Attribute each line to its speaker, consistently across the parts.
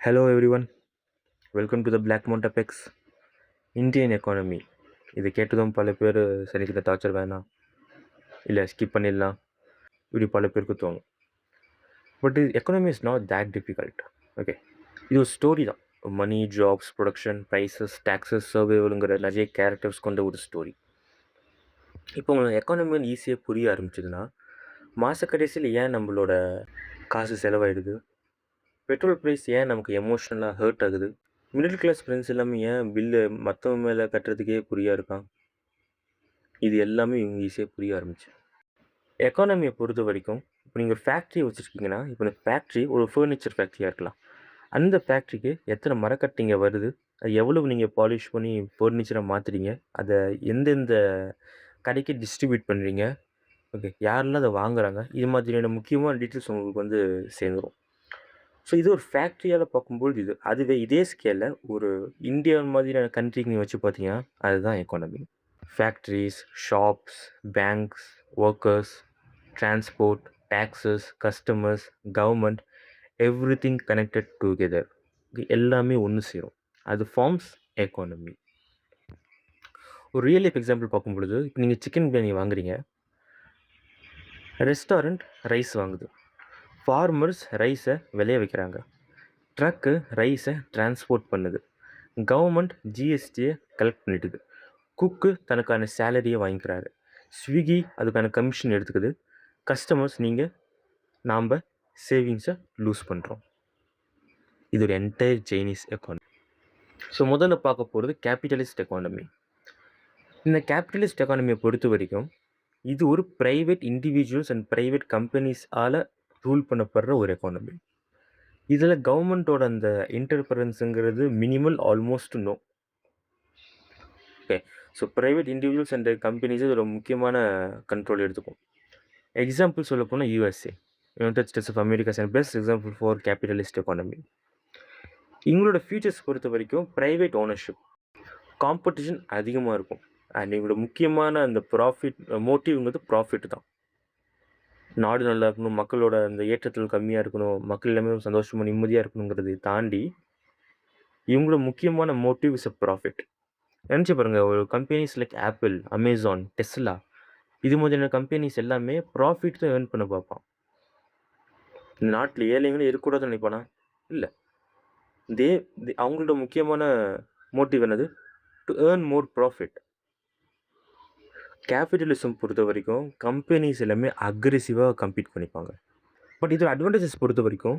Speaker 1: Hello everyone, welcome to the Black Mount Apex Indian economy. இது கேட்டதும் பல பேர் சரி இந்த டார்ச்சர் வேணாம் இல்லை ஸ்கிப் பண்ணிடலாம் இப்படி பல பேருக்கு தோணும். But economy is not that difficult. Okay, இது ஒரு ஸ்டோரி தான். மணி, ஜாப்ஸ், ப்ரொடக்ஷன், ப்ரைஸஸ், டேக்ஸஸ், சர்வைவலுங்கிற நிறைய கேரக்டர்ஸ் கொண்ட ஒரு ஸ்டோரி. இப்போ உங்களுக்கு எக்கானமின்னு ஈஸியாக புரிய ஆரம்பிச்சதுன்னா, மாத கடைசியில் ஏன் நம்மளோட காசு செலவாயிடுது, பெட்ரோல் ப்ரைஸ் ஏன் நமக்கு எமோஷ்னலாக ஹர்ட் ஆகுது, மிடில் கிளாஸ் ஃப்ரெண்ட்ஸ் எல்லாமே ஏன் பில்லு மற்றவங்க மேலே கட்டுறதுக்கே புரியா இருக்கான், இது எல்லாமே இவங்க ஈஸியாக புரிய ஆரம்பிச்சு. எக்கானமியை பொறுத்த வரைக்கும் இப்போ நீங்கள் ஃபேக்ட்ரி வச்சுருக்கீங்கன்னா, இப்போ இந்த ஃபேக்ட்ரி ஒரு ஃபர்னிச்சர் ஃபேக்ட்ரியாக இருக்கலாம். அந்த ஃபேக்ட்ரிக்கு எத்தனை மரக்கட்டிங்க வருது, அது எவ்வளவு நீங்கள் பாலிஷ் பண்ணி ஃபர்னிச்சராக மாற்றுறீங்க, அதை எந்தெந்த கடைக்கு டிஸ்ட்ரிபியூட் பண்ணுறீங்க, ஓகே, யாரெல்லாம் அதை வாங்குறாங்க, இது மாதிரியான முக்கியமான டீட்டெயில்ஸ் உங்களுக்கு வந்து சேர்ந்துடும். ஸோ இது ஒரு ஃபேக்ட்ரியால் பார்க்கும்போது அதுவே இதே ஸ்கேலில் ஒரு இந்தியா மாதிரியான கண்ட்ரிக்கு நீங்கள் வச்சு பார்த்தீங்கன்னா அதுதான் economy. Factories, shops, banks, workers, transport, taxes, customers, government, every thing connected together, எல்லாமே ஒன்று சேரும். அது ஃபார்ம்ஸ் எக்கானமி. ஒரு ரியல் லைஃப் எக்ஸாம்பிள் பார்க்கும் பொழுது, இப்போ நீங்கள் சிக்கன் பிரியாணி வாங்குறீங்க, ரெஸ்டாரண்ட் ரைஸ் வாங்குது, ஃபார்மர்ஸ் ரைஸை விளைய வைக்கிறாங்க, ட்ரக்கு ரைஸை டிரான்ஸ்போர்ட் பண்ணுது, கவர்மெண்ட் ஜிஎஸ்டியை கலெக்ட் பண்ணிட்டுது, குக்கு தனக்கான சேலரியை வாங்கிக்கிறாரு, ஸ்விக்கி அதுக்கான கமிஷன் எடுத்துக்குது, கஸ்டமர்ஸ் நீங்கள் நாம் சேவிங்ஸை லூஸ் பண்ணுறோம். இது ஒரு என்டையர் சைனீஸ் எக்கானமி. ஸோ முதல்ல பார்க்க போகிறது கேபிட்டலிஸ்ட் எக்கானமி. இந்த கேபிட்டலிஸ்ட் எக்கானமியை பொறுத்த வரைக்கும் இது ஒரு ப்ரைவேட் இண்டிவிஜுவல்ஸ் அண்ட் ப்ரைவேட் கம்பெனிஸால் ரூல் பண்ணப்படுற ஒரு எக்கானமி. இதில் கவர்மெண்ட்டோட அந்த இன்டர்ஃபரன்ஸுங்கிறது minimal, almost no. Okay, so private individuals and companies ஒரு முக்கியமான கண்ட்ரோல் எடுத்துக்கும். எக்ஸாம்பிள் சொல்ல போனால் USA, United States of America is best example for capitalist economy. இவங்களோட ஃபியூச்சர்ஸ் பொறுத்த வரைக்கும் ப்ரைவேட் ஓனர்ஷிப், காம்படிஷன் அதிகமாக இருக்கும், அண்ட் இவங்களோட முக்கியமான அந்த ப்ராஃபிட் மோட்டிவ்ங்கிறது ப்ராஃபிட் தான். நாடு நல்லா இருக்கணும், மக்களோட அந்த ஏற்றத்தில் கம்மியாக இருக்கணும், மக்கள் எல்லாமே சந்தோஷமாக நிம்மதியாக இருக்கணுங்கிறதை தாண்டி இவங்களோட முக்கியமான மோட்டிவ் இஸ் அ ப்ராஃபிட். நினச்சி பாருங்கள், ஒரு companies like apple, Amazon, Tesla, இது மாதிரியான கம்பெனிஸ் எல்லாமே ப்ராஃபிட் தான் ஏர்ன் பண்ண பார்ப்பான். இந்த நாட்டில் ஏழைங்களும் இருக்கக்கூடாதுன்னு நினைப்பானா? இல்லை. அவங்களோட முக்கியமான மோட்டிவ் என்னது? To earn more profit. Capitalism பொறுத்த வரைக்கும் கம்பெனிஸ் எல்லாமே அக்ரெசிவாக கம்பீட் பண்ணிப்பாங்க. பட் இதோட அட்வான்டேஜஸ் பொறுத்த வரைக்கும்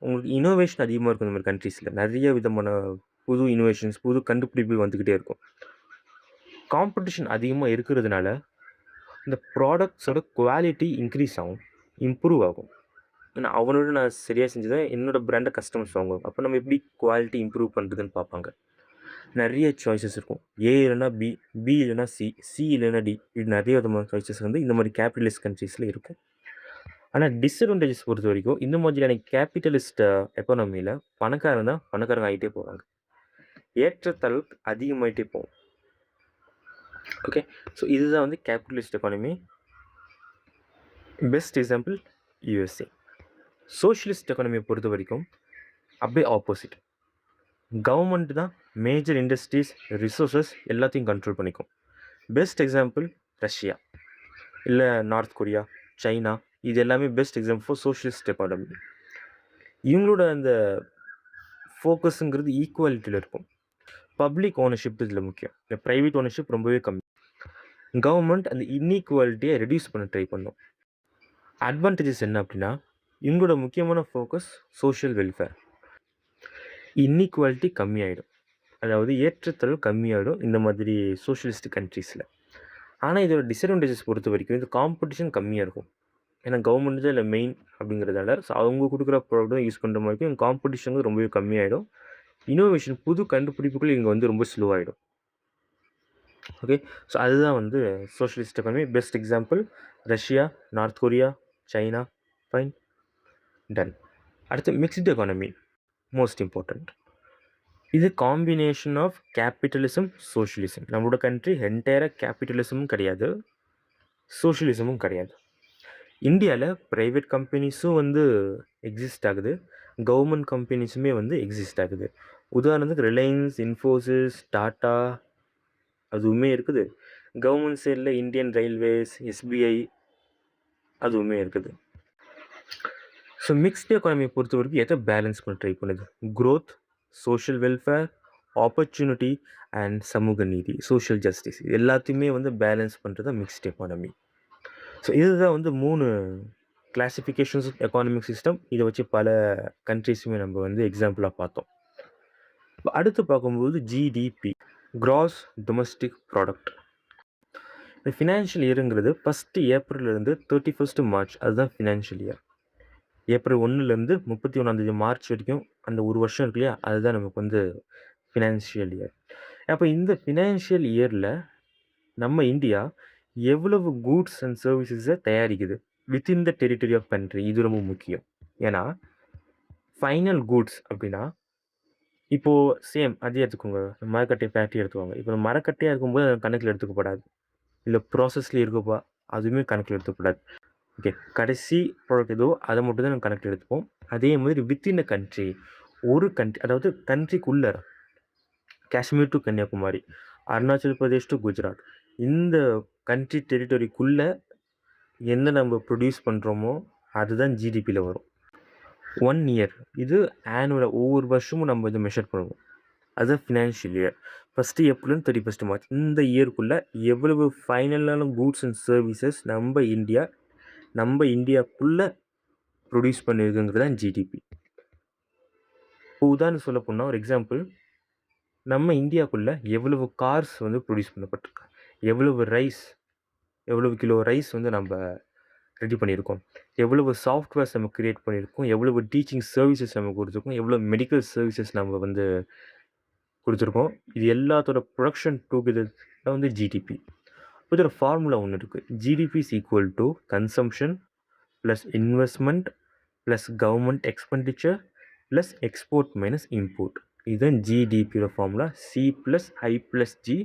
Speaker 1: உங்களுக்கு இனோவேஷன் அதிகமாக இருக்கும். இந்த மாதிரி கண்ட்ரீஸில் நிறைய விதமான புது இனோவேஷன்ஸ், புது கண்டுபிடிப்புகள் வந்துக்கிட்டே இருக்கும். காம்படிஷன் அதிகமாக இருக்கிறதுனால இந்த ப்ராடக்ட்ஸோட குவாலிட்டி இன்க்ரீஸ் ஆகும், இம்ப்ரூவ் ஆகும். ஏன்னா அவனோட நான் சரியாக செஞ்சதான் என்னோடய பிராண்டை கஸ்டமர்ஸ் வாங்குவோம். அப்போ நம்ம எப்படி குவாலிட்டி இம்ப்ரூவ் பண்ணுறதுன்னு பார்ப்பாங்க. நிறைய சாய்ஸஸ் இருக்கும். ஏ இல்லைனா பி, பி இல்லைனா சி, சி இல்லைனா டி, இது நிறைய விதமான சாய்ஸஸ் வந்து இந்த மாதிரி கேபிட்டலிஸ்ட் கண்ட்ரீஸில் இருக்கும். ஆனால் டிஸ்அட்வான்டேஜஸ் பொறுத்த வரைக்கும் இந்த மாதிரியான கேபிட்டலிஸ்ட் எக்கானமியில் பணக்காரங்க ஆகிட்டே போவாங்க, ஏற்றத்தாழ்வு அதிகமாகிட்டே போகும். ஓகே, ஸோ இதுதான் வந்து capitalist economy. Best example USA. Socialist எக்கானமியை பொறுத்த வரைக்கும் அப்படியே ஆப்போசிட். கவர்மெண்ட் தான் மேஜர் இண்டஸ்ட்ரீஸ், ரிசோர்ஸஸ் எல்லாத்தையும் கண்ட்ரோல் பண்ணிக்கும். பெஸ்ட் எக்ஸாம்பிள் ரஷ்யா, இல்லை நார்த் கொரியா, சைனா, இது எல்லாமே best example for socialist economy. இவங்களோட அந்த ஃபோக்கஸுங்கிறது ஈக்குவாலிட்டியில் இருக்கும். பப்ளிக் ஓனர்ஷிப் இதில் முக்கியம், இந்த ப்ரைவேட் ஓனர்ஷிப் ரொம்பவே கம்மி. கவர்மெண்ட் அந்த இன்இக்வாலிட்டியை ரெடியூஸ் பண்ண ட்ரை பண்ணும். அட்வான்டேஜஸ் என்ன அப்படின்னா, இவங்களோட முக்கியமான ஃபோக்கஸ் சோஷியல் வெல்ஃபேர். இன்இக்வாலிட்டி கம்மியாயிடும், அதாவது ஏற்றத்தாழ்வு கம்மியாகிடும் இந்த மாதிரி சோஷியலிஸ்ட் கண்ட்ரீஸில். ஆனால் இதோட டிஸ்அட்வான்டேஜஸ் பொறுத்த வரைக்கும் இந்த காம்படிஷன் கம்மியாக இருக்கும். ஏன்னா கவர்மெண்ட் தான் இல்லை மெயின் அப்படிங்கிறதால, ஸோ அவங்க கொடுக்குற ப்ராடக்ட்டும் யூஸ் பண்ணுற மாதிரி இருக்கும். காம்படிஷன் ரொம்பவே கம்மியாகிடும். இனோவேஷன், புது கண்டுபிடிப்புகள் இங்கே வந்து ரொம்ப ஸ்லோவாகிடும். ஓகே, ஸோ அதுதான் வந்து socialist economy. Best example Russia, North Korea, China. Fine, done. அடுத்து மிக்ஸ்டு எக்கானமி, மோஸ்ட் இம்பார்ட்டண்ட். இது காம்பினேஷன் ஆஃப் கேபிட்டலிசம், சோஷியலிசம். நம்மளோட கண்ட்ரி என்டையராக கேபிட்டலிசமும் கிடையாது, சோஷியலிசமும் கிடையாது. இந்தியால பிரைவேட் கம்பெனிஸும் வந்து எக்ஸிஸ்ட் ஆகுது. கவர்மெண்ட் கம்பெனிஸுமே வந்து எக்ஸிஸ்ட் ஆகுது. உதாரணத்துக்கு ரிலையன்ஸ், இன்ஃபோசிஸ், டாடா அதுவுமே இருக்குது. கவர்மெண்ட் சைட்ல இந்தியன் ரயில்வேஸ், எஸ்பிஐ அதுவுமே இருக்குது. ஸோ மிக்ஸ்டு எக்கானமியை பொறுத்தவரைக்கும் எதை பேலன்ஸ் பண்ண ட்ரை பண்ணுது? Growth, social welfare, opportunity and சமூக நீதி, சோஷியல் ஜஸ்டிஸ் எல்லாத்தையுமே வந்து பேலன்ஸ் பண்ணுறது தான் மிக்ஸ்டு எக்கானமி. ஸோ இதுதான் வந்து 3 கிளாசிஃபிகேஷன்ஸ் எக்கானமிக் சிஸ்டம். இதை வச்சு பல கண்ட்ரிஸுமே நம்ம வந்து எக்ஸாம்பிளாக பார்த்தோம். இப்ப அடுத்து பார்க்கும்போது ஜிடிபி, கிராஸ் டொமஸ்டிக் ப்ராடக்ட். இந்த ஃபினான்ஷியல் இயருங்கிறது 1 ஏப்ரல்லேருந்து 31 மார்ச், அதுதான் ஃபினான்ஷியல் இயர். ஏப்ரல் 1லேருந்து 31 மார்ச் வரைக்கும் அந்த ஒரு வருஷம் இருக்கு இல்லையா, அதுதான் நமக்கு வந்து ஃபினான்ஷியல் இயர். அப்போ இந்த ஃபினான்ஷியல் இயரில் நம்ம இந்தியா எவ்வளவு கூட்ஸ் அண்ட் சர்வீசஸை தயாரிக்குது within the territory of country, இது ரொம்ப முக்கியம். ஏன்னா ஃபைனல் கூட்ஸ் அப்படின்னா இப்போது சேம் அதே எடுத்துக்கோங்க, மரக்கட்டை ஃபேக்ட்ரி எடுத்துக்கோங்க. இப்போ மரக்கட்டையாக இருக்கும்போது அது கணக்கில் எடுத்துக்கப்படாது, இல்லை ப்ராசஸில் இருக்கப்பா அதுவுமே கணக்கில் எடுத்துக்கப்படாது. ஓகே, கடைசி ப்ராடக்ட் எதுவோ அதை மட்டும் தான் நம்ம கணக்கில் எடுத்துப்போம். அதே மாதிரி வித்தின் அ கண்ட்ரி, ஒரு கண்ட்ரி அதாவது கண்ட்ரிக்குள்ளே காஷ்மீர் டு கன்னியாகுமரி, அருணாச்சல் பிரதேஷ் டு குஜராத், இந்த கண்ட்ரி டெரிட்டரிக்குள்ளே என்ன நம்ம ப்ரொடியூஸ் பண்ணுறோமோ அதுதான் ஜிடிபியில் வரும். 1 இயர் இது ஆனுவலாக ஒவ்வொரு வருஷமும் நம்ம இதை மெஷர் பண்ணுவோம். அதுதான் ஃபினான்ஷியல் இயர். 1 ஏப்ரல் 31 மார்ச் இந்த இயருக்குள்ளே எவ்வளவு ஃபைனலான கூட்ஸ் அண்ட் சர்வீசஸ் நம்ம இந்தியாக்குள்ளே ப்ரொடியூஸ் பண்ணியிருக்குங்கிறது தான் ஜிடிபி. இப்போ உதாரணம் சொல்ல போனால் ஒரு எக்ஸாம்பிள், நம்ம இந்தியாவுக்குள்ளே எவ்வளவு கார்ஸ் வந்து ப்ரொடியூஸ் பண்ணப்பட்டிருக்கு, எவ்வளவு கிலோ ரைஸ் வந்து நம்ம ரெடி பண்ணியிருக்கோம், எவ்வளவு சாஃப்ட்வேர்ஸ் நம்ம க்ரியேட் பண்ணியிருக்கோம், எவ்வளவு டீச்சிங் சர்வீசஸ் நம்ம கொடுத்துருக்கோம், எவ்வளோ மெடிக்கல் சர்வீசஸ் நம்ம வந்து கொடுத்துருக்கோம். இது எல்லாத்தோட ப்ரொடக்ஷன் டுகெதர் தான் வந்து ஜிடிபி. இதோட ஃபார்முலா ஒன்று இருக்குது. GDP is equal to consumption plus investment plus government expenditure plus export minus import. இதுதான் ஜிடிபியோட formula. C plus I plus G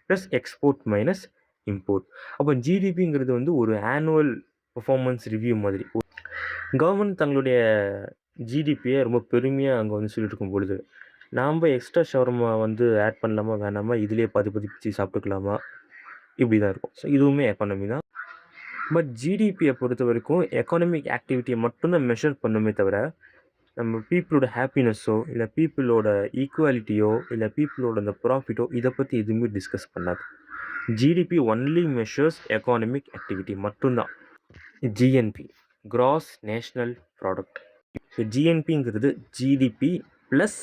Speaker 1: plus export minus import. அப்போ ஜிடிபிங்கிறது வந்து ஒரு ஆனுவல் பர்ஃபார்மன்ஸ் ரிவ்யூ மாதிரி. கவர்மெண்ட் தங்களுடைய ஜிடிபியை ரொம்ப பெருமையாக அங்கே வந்து சொல்லிட்டு இருக்கும் பொழுது நாம் எக்ஸ்ட்ரா ஷவர்மா வந்து ஆட் பண்ணலாமா வேணாமா, இதிலே பாதி பிச்சு சாப்பிட்டுக்கலாமா, இப்படி தான் இருக்கும். ஸோ இதுவுமே எக்கானமி தான். பட் ஜிடிபியை பொறுத்த வரைக்கும் எக்கானமிக் ஆக்டிவிட்டியை மட்டும்தான் மெஷர் பண்ணுமே தவிர நம்ம பீப்புளோட ஹாப்பினஸோ இல்லை பீப்புளோட ஈக்குவாலிட்டியோ இல்லை பீப்புளோட அந்த ப்ராஃபிட்டோ இதை பற்றி எதுவுமே டிஸ்கஸ் பண்ணாது. GDP only measures economic activity மட்டும்தான். GNP, gross national product. So ஜிஎன்பிங்கிறது GDP plus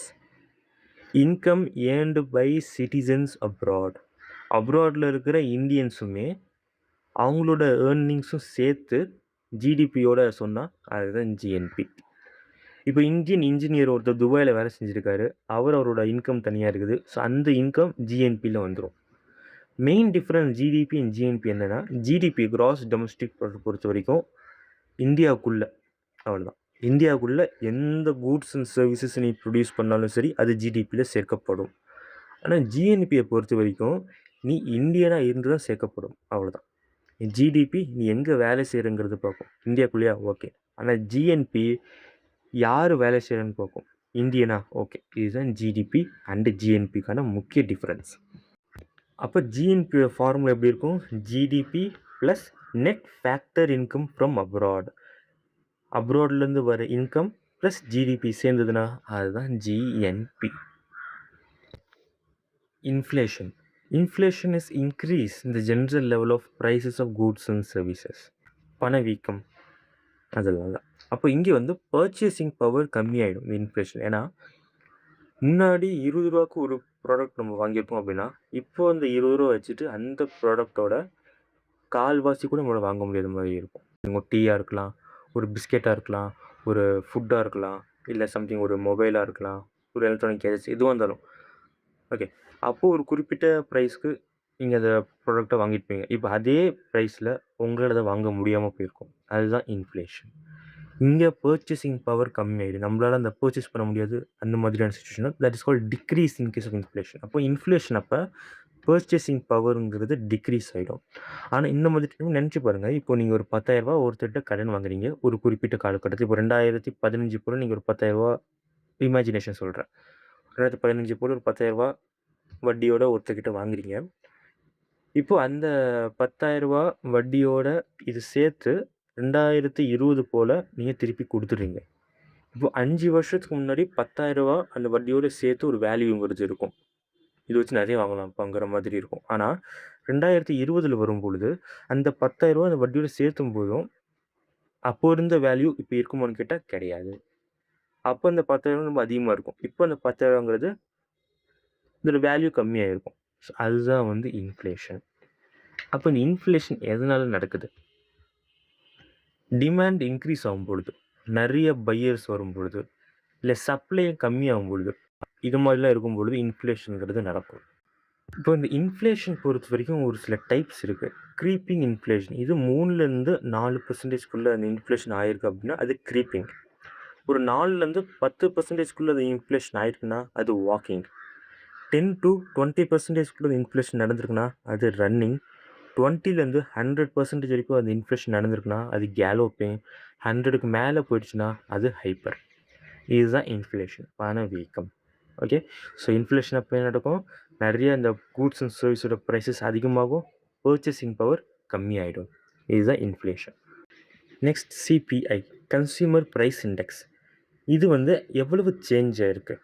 Speaker 1: income earned by citizens abroad. அப்ராடில் இருக்கிற இந்தியன்ஸுமே அவங்களோட ஏர்னிங்ஸும் சேர்த்து ஜிடிபியோட சொன்னால் அதுதான் ஜிஎன்பி. இப்போ இந்தியன் இன்ஜினியர் ஒருத்தர் துபாயில் வேலை செஞ்சுருக்காரு, அவரோட இன்கம் தனியாக இருக்குது. ஸோ அந்த இன்கம் ஜிஎன்பியில் வந்துடும். Main difference GDP and GNB என்னென்னா, ஜிடிபி கிராஸ் டொமஸ்டிக் ப்ராடக்ட் பொறுத்த வரைக்கும் இந்தியாவுக்குள்ளே அவ்வளோதான். இந்தியாவுக்குள்ளே எந்த கூட்ஸ் அண்ட் சர்வீசஸ் நீ ப்ரொடியூஸ் பண்ணாலும் சரி அது ஜிடிபியில் சேர்க்கப்படும். ஆனால் ஜிஎன்பியை பொறுத்த வரைக்கும் நீ இந்தியனாக இருந்து தான் சேர்க்கப்படும், அவ்வளோதான். ஜிடிபி நீ எங்கே வேலை செய்கிறங்கிறது பார்க்கும், இந்தியாக்குள்ளேயா ஓகே. ஆனால் ஜிஎன்பி யார் வேலை செய்கிறன்னு பார்க்கும், இந்தியனா ஓகே. இதுதான் ஜிடிபி அண்டு ஜிஎன்பிக்கான முக்கிய டிஃப்ரென்ஸ். அப்போ ஜிஎன்பியோட ஃபார்முலா எப்படி இருக்கும்? GDP plus net factor income from abroad. அப்ராட்லேருந்து வர இன்கம் ப்ளஸ் ஜிடிபி சேர்ந்ததுன்னா அதுதான் GNP. Inflation. Inflation is increase இந்த general level of prices of goods and services. பணவீக்கம் அதெல்லாம் தான். அப்போ இங்கே வந்து பர்ச்சேசிங் பவர் கம்மியாயிடும் இந்த இன்ஃப்ளேஷன். ஏன்னா முன்னாடி 20 ரூபாய்க்கு ஒரு ப்ராடக்ட் நம்ம வாங்கியிருக்கோம் அப்படின்னா இப்போ அந்த 20 ரூபா வச்சுட்டு அந்த ப்ராடக்டோட கால்வாசி கூட நம்மளால் வாங்க முடியாத மாதிரி இருக்கும். ஒரு டீயாக இருக்கலாம், ஒரு பிஸ்கெட்டாக இருக்கலாம், ஒரு ஃபுட்டாக இருக்கலாம், இல்லை சம்திங் ஒரு மொபைலாக இருக்கலாம், ஒரு எலக்ட்ரானிக் கேஜெட்ஸ் எதுவாக இருந்தாலும் ஓகே. அப்போது ஒரு குறிப்பிட்ட ப்ரைஸ்க்கு நீங்கள் அந்த ப்ராடக்டை வாங்கியிருப்பீங்க. இப்போ அதே ப்ரைஸில் உங்களால் அதை வாங்க முடியாமல் போயிருக்கும். அதுதான் இன்ஃப்ளேஷன். இங்கே பர்ச்சேசிங் பவர் கம்மியாயிடும், நம்மளால் அந்த பர்ச்சேஸ் பண்ண முடியாது. அந்த மாதிரியான situation that is called decrease in case of inflation. அப்போ இன்ஃப்ளேஷன் அப்போ பர்ச்சேசிங் பவருங்கிறது டிக்ரீஸ் ஆகிடும். ஆனால் இந்த மாதிரி நினச்சி பாருங்கள், இப்போ நீங்கள் ஒரு 10,000 ஒருத்தர்கிட்ட கடன் வாங்குறீங்க ஒரு குறிப்பிட்ட காலகட்டத்தில். இப்போ 2015 போல் நீங்கள் ஒரு 10,000 இமேஜினேஷன் சொல்கிறேன். 2015 போல் ஒரு 10,000 வட்டியோட ஒருத்தர்கிட்ட வாங்குறீங்க. இப்போ அந்த 10,000 வட்டியோட இது சேர்த்து 2020 போல் நீங்கள் திருப்பி கொடுத்துட்றீங்க. இப்போ 5 வருஷத்துக்கு முன்னாடி 10,000 அந்த வட்டியோடு சேர்த்து ஒரு வேல்யூங்கிறது இருக்கும். இது வச்சு நிறைய வாங்கலாம்ப்பாங்கிற மாதிரி இருக்கும். ஆனால் 2020 வரும்பொழுது அந்த 10,000 அந்த வட்டியோடு சேர்த்தும் போதும் அப்போ இருந்த வேல்யூ இப்போ இருக்குமான்னு கேட்டால் கிடையாது. அப்போ அந்த 10,000 ரொம்ப அதிகமாக இருக்கும். இப்போ அந்த 10,000ங்கிறது இதோட வேல்யூ கம்மியாக இருக்கும். ஸோ அதுதான் வந்து இன்ஃப்ளேஷன். அப்போ இந்த இன்ஃப்ளேஷன் எதனால நடக்குது? டிமாண்ட் இன்க்ரீஸ் ஆகும் பொழுது, நிறைய பையர்ஸ் வரும் பொழுது, இல்லை சப்ளை கம்மியாகும் பொழுது, இது மாதிரிலாம் இருக்கும் பொழுது இன்ஃப்ளேஷனுங்கிறது நடக்கும். இப்போ இந்த இன்ஃப்ளேஷன் பொறுத்த வரைக்கும் ஒரு சில டைப்ஸ் இருக்குது. க்ரீப்பிங் இன்ஃப்ளேஷன், இது 3லேருந்து 4% அந்த இன்ஃப்ளேஷன் ஆயிருக்கு அப்படின்னா அது க்ரீப்பிங். ஒரு 4லேருந்து 10% அது இன்ஃப்ளேஷன் ஆயிருக்குன்னா அது வாக்கிங். 10 to 20% இன்ஃப்ளேஷன் நடந்திருக்குன்னா அது ரன்னிங். 20லேருந்து 100% வரைக்கும் அந்த இன்ஃப்ளேஷன் நடந்திருக்குன்னா அது கேலோப்பிங். 100க்கு மேலே போயிடுச்சுன்னா அது ஹைப்பர். இதுதான் இன்ஃப்ளேஷன், பணவீக்கம். ஓகே, ஸோ இன்ஃப்ளேஷன் அப்போ என்ன நடக்கும்? நிறைய இந்த கூட்ஸ் அண்ட் சர்வீஸோட ப்ரைஸஸ் அதிகமாகும், பர்ச்சேசிங் பவர் கம்மியாயிடும். இதுதான் inflation. Next CPI, consumer price index. இது வந்து எவ்வளவு சேஞ்ச் ஆகிருக்கு?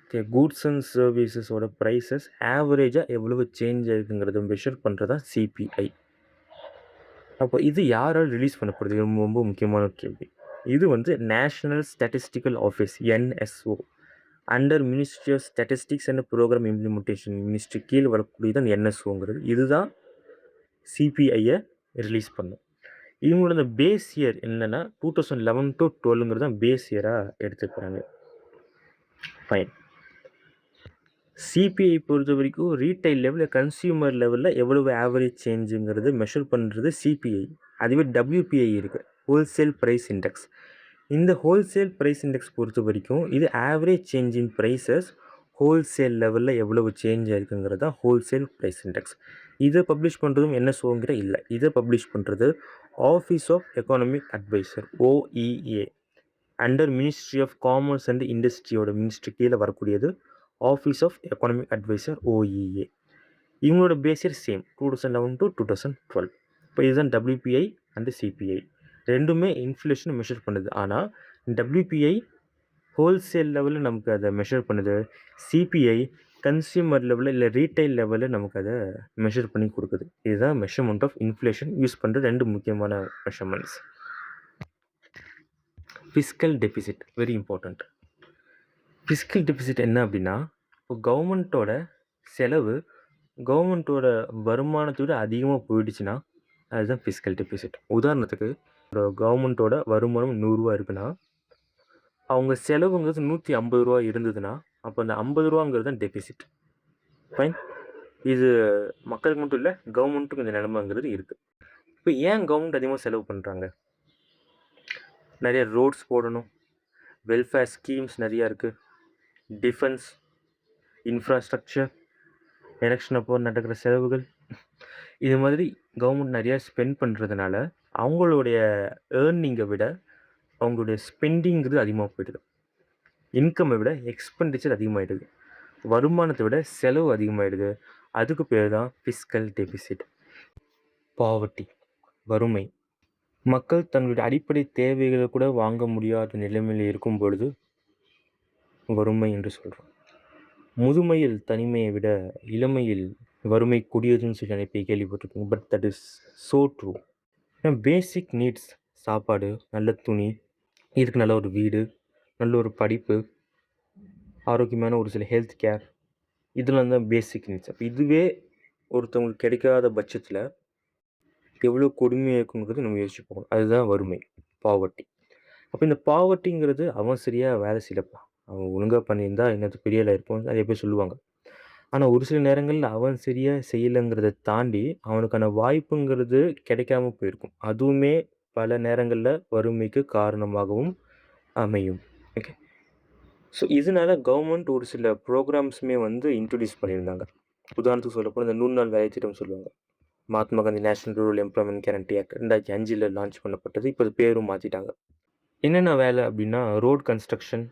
Speaker 1: ஓகே, கூட்ஸ் அண்ட் சர்வீசஸோட ப்ரைஸஸ் ஆவரேஜாக எவ்வளவு சேஞ்ச் ஆகிருக்குங்கிறத மெஷர் பண்ணுறது தான் சிபிஐ. அப்போ இது யாரால் ரிலீஸ் பண்ணப்படுது? ரொம்ப ரொம்ப முக்கியமான கேள்வி. இது வந்து national statistical office, NSO, under ministry of statistics and programme implementation ministry கீழ் வரக்கூடியது அந்த NSOங்கிறது. இதுதான் சிபிஐயை ரிலீஸ் பண்ணும். இவங்களோட பேஸ் இயர் என்னென்னா 2011 to 12ங்கிறது தான் பேஸ் இயராக எடுத்துக்கிறாங்க. ஃபைன். சிபிஐ பொறுத்த வரைக்கும் ரீட்டைல் லெவலில், கன்சியூமர் லெவலில் எவ்வளவு ஆவரேஜ் சேஞ்சுங்கிறது மெஷர் பண்ணுறது சிபிஐ. அதுவே WPI இருக்குது, ஹோல்சேல் ப்ரைஸ் இண்டெக்ஸ். இந்த ஹோல்சேல் ப்ரைஸ் இண்டெக்ஸ் பொறுத்த வரைக்கும் இது average change in prices wholesale லெவலில் எவ்வளவு சேஞ்ச் ஆயிருக்குங்கிறது தான் ஹோல்சேல் ப்ரைஸ் இண்டெக்ஸ். இதை பப்ளிஷ் பண்ணுறதும் NSOங்கிற இல்லை, இதை பப்ளிஷ் பண்ணுறது office of economic adviser, OEA, under ministry of commerce and இண்டஸ்ட்ரியோட மினிஸ்ட்ரி கீழே வரக்கூடியது office of economic adviser, OEA. இவங்களோட பேஸ் இயர் சேம் 2011 to 2012. இப்போ இதுதான் WPI அண்ட் சிபிஐ. ரெண்டுமே இன்ஃப்ளேஷன் மெஷர் பண்ணுது. ஆனால் WPI ஹோல்சேல் லெவலில் நமக்கு அதை மெஷர் பண்ணுது, சிபிஐ கன்சியூமர் லெவலில் இல்லை ரீட்டைல் லெவலில் நமக்கு அதை மெஷர் பண்ணி கொடுக்குது. இதுதான் மெஷர்மெண்ட் ஆஃப் இன்ஃப்ளேஷன் யூஸ் பண்ணுற ரெண்டு முக்கியமான measurements. Fiscal deficit very important. Fiscal deficit என்ன அப்படின்னா, இப்போ கவர்மெண்ட்டோட செலவு கவர்மெண்ட்டோட வருமானத்தை விட அதிகமாக போயிடுச்சுன்னா அதுதான் ஃபிஸ்கல் டெபிசிட். உதாரணத்துக்கு கவர்மெண்ட்டோட வருமானம் 100 ரூபா இருக்குன்னா அவங்க செலவுங்கிறது 150 ரூபா இருந்ததுன்னா அப்போ அந்த 50 ரூபாங்கிறது தான் டெபிசிட். ஃபைன். இது மக்களுக்கு மட்டும் இல்லை, கவர்மெண்ட்டுக்கும் இந்த நிலைமைங்கிறது இருக்குது. இப்போ ஏன் கவர்மெண்ட் அதிகமாக செலவு பண்ணுறாங்க? நிறைய ரோட்ஸ் போடணும், வெல்ஃபேர் ஸ்கீம்ஸ் நிறையா இருக்குது, டிஃபென்ஸ், இன்ஃப்ராஸ்ட்ரக்சர், எலெக்ஷன் அப்போ நடக்கிற செலவுகள், இது மாதிரி கவர்மெண்ட் நிறையா ஸ்பெண்ட் பண்ணுறதுனால அவங்களுடைய ஏர்னிங்கை விட அவங்களுடைய ஸ்பெண்டிங்கிறது அதிகமாக போயிடுது. இன்கம்மை விட எக்ஸ்பெண்டிச்சர் அதிகமாகிடுது, வருமானத்தை விட செலவு அதிகமாகிடுது. அதுக்கு பேர் தான் ஃபிஸ்கல் டெபிசிட். பாவர்ட்டி, வறுமை. மக்கள் தங்களுடைய அடிப்படை தேவைகளை கூட வாங்க முடியாத நிலைமையில் இருக்கும் பொழுது வறுமை என்று சொல்கிறோம். முதுமையில் தனிமையை விட இளமையில் வறுமை கொடியதுன்னு சொல்லி நினைப்பை கேள்விப்பட்டிருக்கோம். But that is so true. Basic needs, சாப்பாடு, நல்ல துணி, இதுக்கு நல்ல ஒரு வீடு, நல்ல ஒரு படிப்பு, ஆரோக்கியமான ஒரு சில ஹெல்த் கேர், இதெல்லாம் தான் பேசிக் நீட்ஸ். அப்போ இதுவே ஒருத்தவங்களுக்கு கிடைக்காத பட்சத்தில் எவ்வளோ கொடுமையாக இருக்குங்கிறது நம்ம யோசிச்சு போகணும். அதுதான் வறுமை, பாவர்ட்டி. அப்போ இந்த பாவர்ட்டிங்கிறது அவன் சரியாக வேலை செய்யலப்பா, அவன் ஒழுங்காக பண்ணியிருந்தா என்னது பெரிய ஆளாக இருப்போம் நிறைய பேர் சொல்லுவாங்க. ஆனால் ஒரு சில நேரங்களில் அவன் சரியாக செய்யலைங்கிறத தாண்டி அவனுக்கான வாய்ப்புங்கிறது கிடைக்காம போயிருக்கும். அதுவுமே பல நேரங்களில் வறுமைக்கு காரணமாகவும் அமையும். ஓகே, ஸோ இதனால கவர்மெண்ட் ஒரு சில ப்ரோக்ராம்ஸுமே வந்து இன்ட்ரடியூஸ் பண்ணியிருந்தாங்க. உதாரணத்துக்கு சொல்லப்போனால் இந்த 100 நாள் வேலை திட்டம் சொல்லுவாங்க. Mahatma Gandhi national rural employment guarantee act 2005 launch பண்ணப்பட்டது. இப்போ பேரும் மாற்றிட்டாங்க. என்னென்ன வேலை அப்படின்னா ரோட் கன்ஸ்ட்ரக்ஷன்,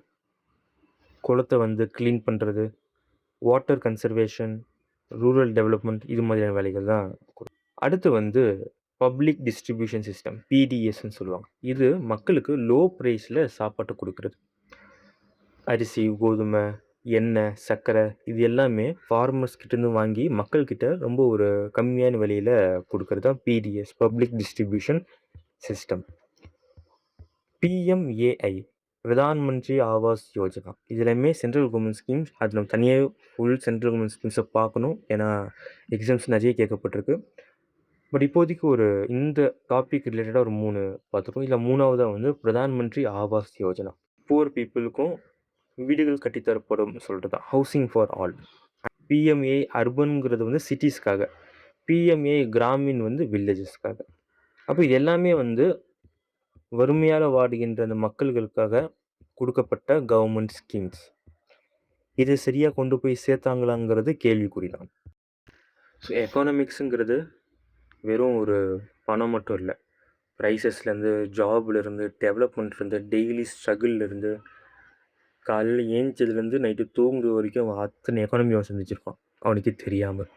Speaker 1: குளத்தை வந்து க்ளீன் பண்ணுறது, வாட்டர் கன்சர்வேஷன், ரூரல் டெவலப்மெண்ட், இது மாதிரியான வேலைகள் தான். அடுத்து வந்து பப்ளிக் டிஸ்ட்ரிபியூஷன் சிஸ்டம், பிடிஎஸ்ன்னு சொல்லுவாங்க. இது மக்களுக்கு லோ ப்ரைஸில் சாப்பாட்டு கொடுக்குறது. அரிசி, கோதுமை, எண்ணெய், சர்க்கரை, இது எல்லாமே ஃபார்மர்ஸ் கிட்டேருந்து வாங்கி மக்கள்கிட்ட ரொம்ப ஒரு கம்மியான விலையில் கொடுக்கறது தான் PDS, public distribution system. PMAY, Pradhan Mantri Awas Yojana, இதுலையுமே சென்ட்ரல் கவர்மெண்ட் ஸ்கீம்ஸ். அது நம்ம தனியாக ஃபுல் சென்ட்ரல் கவர்மெண்ட் ஸ்கீம்ஸை பார்க்கணும், ஏன்னா எக்ஸாம்ஸ் நிறைய கேட்கப்பட்டிருக்கு. பட் இப்போதைக்கு ஒரு இந்த டாபிக் ரிலேட்டடாக ஒரு 3 பார்த்துருக்கோம். இதில் 3ஆவதாக வந்து பிரதான் மந்திரி ஆவாஸ் யோஜனா, புவர் பீப்புளுக்கும் வீடுகள் கட்டித்தரப்படும் சொல்கிறது தான், ஹவுசிங் ஃபார் ஆல். பிஎம்ஏ அர்பனுங்கிறது வந்து சிட்டிஸ்க்காக, பிஎம்ஏ கிராமின் வந்து வில்லேஜஸ்க்காக. அப்போ இது எல்லாமே வந்து வறுமையால் வாடுகின்ற அந்த மக்கள்களுக்காக கொடுக்கப்பட்ட கவர்மெண்ட் ஸ்கீம்ஸ். இதை சரியாக கொண்டு போய் சேர்த்தாங்களாங்கிறது கேள்விக்குறி தான். ஸோ எக்கானமிக்ஸுங்கிறது வெறும் ஒரு பணம் மட்டும் இல்லை. ப்ரைஸஸ்லேருந்து, ஜாப்லேருந்து, டெவலப்மெண்ட்லேருந்து, டெய்லி ஸ்ட்ரகிள்லேருந்து, காலையில் ஏஞ்சதுலேருந்து நைட்டு தூங்குற வரைக்கும் அவன் அத்தனை எக்கானமி அவன் சந்திச்சிருப்பான் அவனுக்கே தெரியாமல்.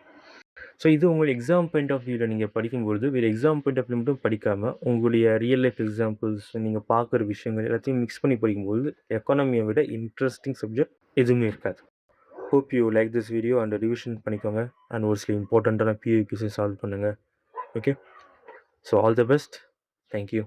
Speaker 1: ஸோ இது உங்கள் எக்ஸாம் பாயிண்ட் ஆஃப் வியூவில் நீங்கள் படிக்கும்பொழுது வேறு எக்ஸாம் பாயிண்ட் ஆஃப் வியூ மட்டும் படிக்காமல் உங்களுடைய ரியல் லைஃப் எக்ஸாம்பிள்ஸ், நீங்கள் பார்க்குற விஷயங்கள் எல்லாத்தையும் மிக்ஸ் பண்ணி படிக்கும்போது எக்கானமியை விட இன்ட்ரெஸ்டிங் சப்ஜெக்ட் எதுவுமே இருக்காது. Hope you like this video and revision பண்ணிக்கோங்க அண்ட் ஒரு சில இம்பார்ட்டண்ட்டான பியூக்யூஸை சால்வ் பண்ணுங்கள். Okay, so all the best. Thank you.